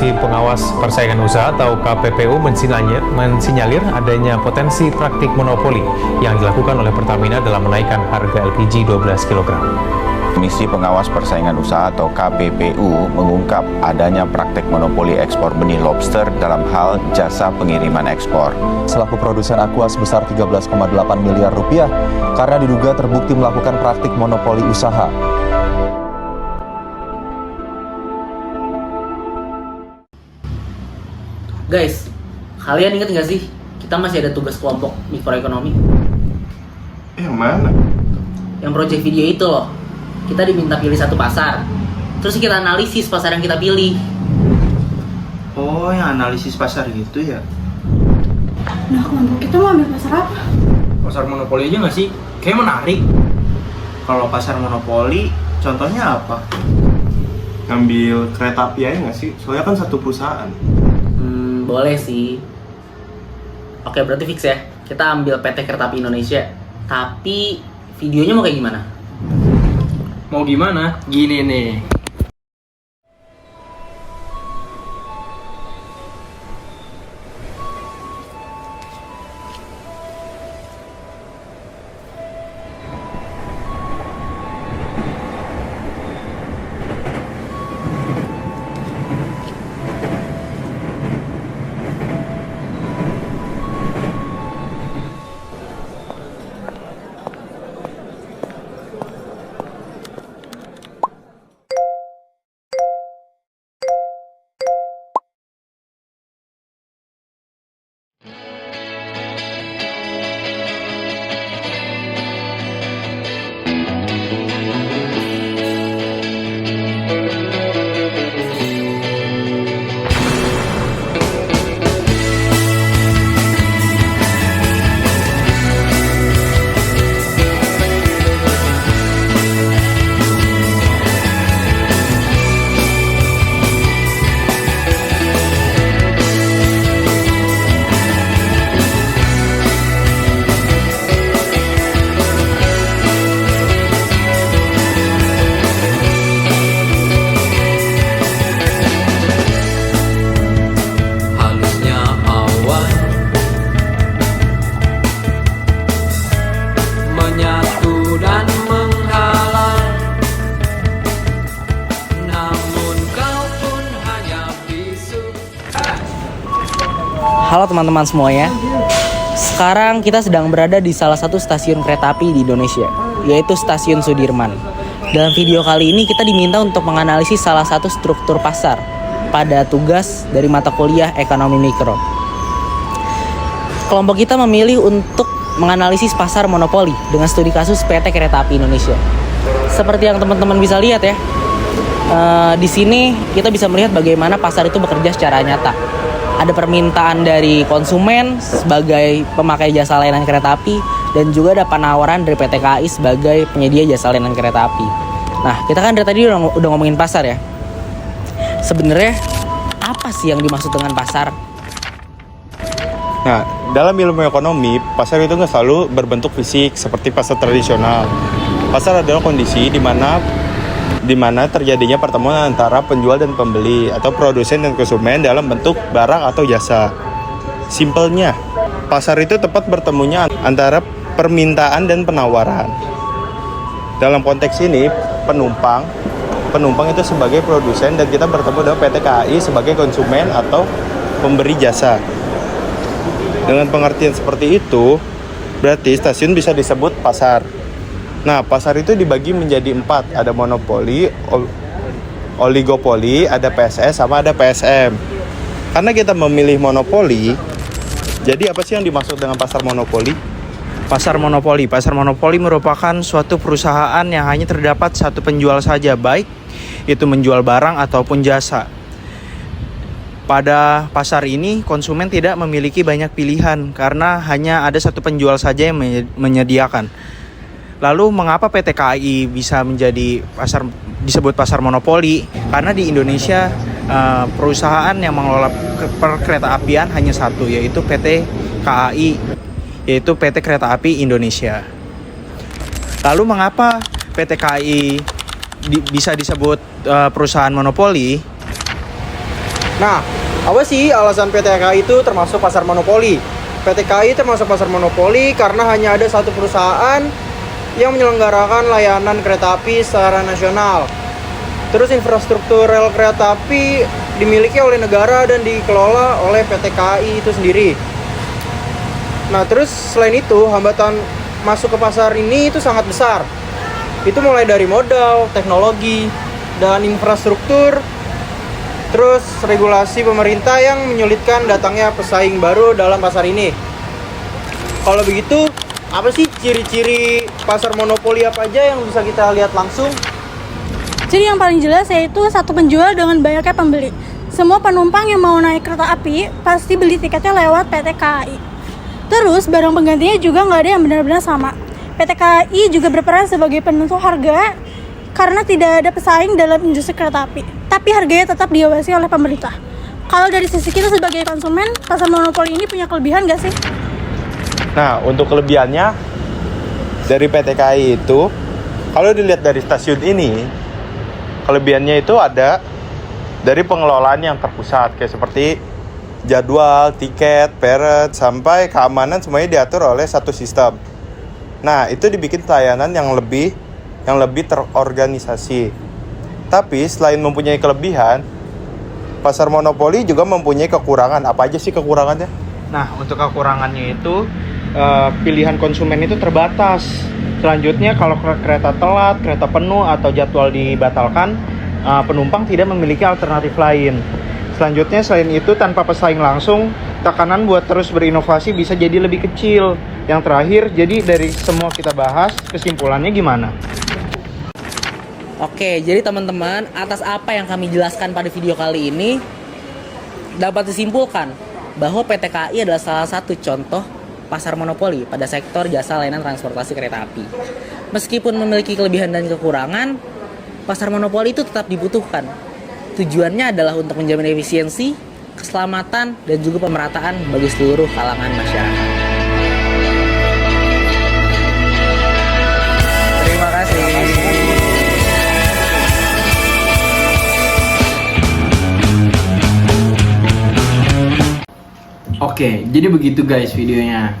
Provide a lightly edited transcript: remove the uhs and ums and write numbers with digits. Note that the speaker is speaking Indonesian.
Komisi Pengawas Persaingan Usaha atau KPPU mensinyalir adanya potensi praktik monopoli yang dilakukan oleh Pertamina dalam menaikkan harga LPG 12 kg. Komisi Pengawas Persaingan Usaha atau KPPU mengungkap adanya praktek monopoli ekspor benih lobster dalam hal jasa pengiriman ekspor. Selaku produsen Aqua sebesar 13,8 miliar rupiah karena diduga terbukti melakukan praktik monopoli usaha. Guys, kalian ingat nggak sih kita masih ada tugas kelompok mikroekonomi? Yang mana? Yang project video itu loh. Kita diminta pilih satu pasar, terus kita analisis pasar yang kita pilih. Oh, yang analisis pasar gitu ya? Nah, kelompok kita mau ambil pasar apa? Pasar monopoli aja nggak sih? Kayak menarik. Kalau pasar monopoli, contohnya apa? Ngambil kereta api aja nggak sih? Soalnya kan satu perusahaan. Boleh sih. Oke, berarti fix ya. Kita ambil PT Kereta Api Indonesia. Tapi videonya mau kayak gimana? Mau gimana? Gini nih. Halo teman-teman semuanya. Sekarang kita sedang berada di salah satu stasiun kereta api di Indonesia, yaitu Stasiun Sudirman. Dalam video kali ini kita diminta untuk menganalisis salah satu struktur pasar pada tugas dari mata kuliah Ekonomi Mikro. Kelompok kita memilih untuk menganalisis pasar monopoli dengan studi kasus PT Kereta Api Indonesia. Seperti yang teman-teman bisa lihat ya, di sini kita bisa melihat bagaimana pasar itu bekerja secara nyata. Ada permintaan dari konsumen sebagai pemakai jasa layanan kereta api, dan juga ada penawaran dari PT KAI sebagai penyedia jasa layanan kereta api. Nah, kita kan dari tadi udah ngomongin pasar ya. Sebenarnya apa sih yang dimaksud dengan pasar? Nah, dalam ilmu ekonomi, pasar itu nggak selalu berbentuk fisik seperti pasar tradisional. Pasar adalah kondisi di mana terjadinya pertemuan antara penjual dan pembeli atau produsen dan konsumen dalam bentuk barang atau jasa. Simpelnya, pasar itu tempat bertemunya antara permintaan dan penawaran. Dalam konteks ini, penumpang itu sebagai produsen dan kita bertemu dengan PT KAI sebagai konsumen atau pemberi jasa. Dengan pengertian seperti itu, berarti stasiun bisa disebut pasar. Nah, pasar itu dibagi menjadi 4. Ada monopoli, oligopoli, ada PSS, sama ada PSM. Karena kita memilih monopoli, jadi apa sih yang dimaksud dengan pasar monopoli? Pasar monopoli merupakan suatu perusahaan yang hanya terdapat satu penjual saja, baik itu menjual barang ataupun jasa. Pada pasar ini, konsumen tidak memiliki banyak pilihan karena hanya ada satu penjual saja yang menyediakan. Lalu mengapa PT KAI bisa disebut pasar monopoli? Karena di Indonesia perusahaan yang mengelola perkereta apian hanya satu, yaitu PT KAI, yaitu PT Kereta Api Indonesia. Lalu mengapa PT KAI bisa disebut perusahaan monopoli? Nah, apa sih alasan PT KAI itu termasuk pasar monopoli? PT KAI termasuk pasar monopoli karena hanya ada satu perusahaan yang menyelenggarakan layanan kereta api secara nasional. Terus infrastruktur rel kereta api dimiliki oleh negara dan dikelola oleh PT KAI itu sendiri. Nah, terus selain itu hambatan masuk ke pasar ini itu sangat besar. Itu mulai dari modal, teknologi, dan infrastruktur. Terus regulasi pemerintah yang menyulitkan datangnya pesaing baru dalam pasar ini. Kalau begitu, apa sih ciri-ciri pasar monopoli apa aja yang bisa kita lihat langsung? Jadi yang paling jelas yaitu satu penjual dengan banyaknya pembeli. Semua penumpang yang mau naik kereta api pasti beli tiketnya lewat PT KAI. Terus barang penggantinya juga nggak ada yang benar-benar sama. PT KAI juga berperan sebagai penentu harga karena tidak ada pesaing dalam industri kereta api. Tapi harganya tetap diawasi oleh pemerintah. Kalau dari sisi kita sebagai konsumen, pasar monopoli ini punya kelebihan nggak sih? Nah, untuk kelebihannya dari PT KAI itu, kalau dilihat dari stasiun ini, kelebihannya itu ada dari pengelolaan yang terpusat, kayak seperti jadwal, tiket, peret, sampai keamanan semuanya diatur oleh satu sistem. Nah, itu dibikin pelayanan yang lebih terorganisasi. Tapi selain mempunyai kelebihan, pasar monopoli juga mempunyai kekurangan. Apa aja sih kekurangannya? Nah, untuk kekurangannya itu pilihan konsumen itu terbatas. Selanjutnya, kalau kereta telat, kereta penuh, atau jadwal dibatalkan, penumpang tidak memiliki alternatif lain. Selanjutnya, selain itu, tanpa pesaing langsung, tekanan buat terus berinovasi bisa jadi lebih kecil. Yang terakhir, jadi dari semua kita bahas, kesimpulannya gimana? Oke, jadi teman-teman, atas apa yang kami jelaskan pada video kali ini, dapat disimpulkan bahwa PT KAI adalah salah satu contoh pasar monopoli pada sektor jasa layanan transportasi kereta api. Meskipun memiliki kelebihan dan kekurangan, pasar monopoli itu tetap dibutuhkan. Tujuannya adalah untuk menjamin efisiensi, keselamatan, dan juga pemerataan bagi seluruh kalangan masyarakat. Terima kasih. Oke, jadi begitu guys videonya.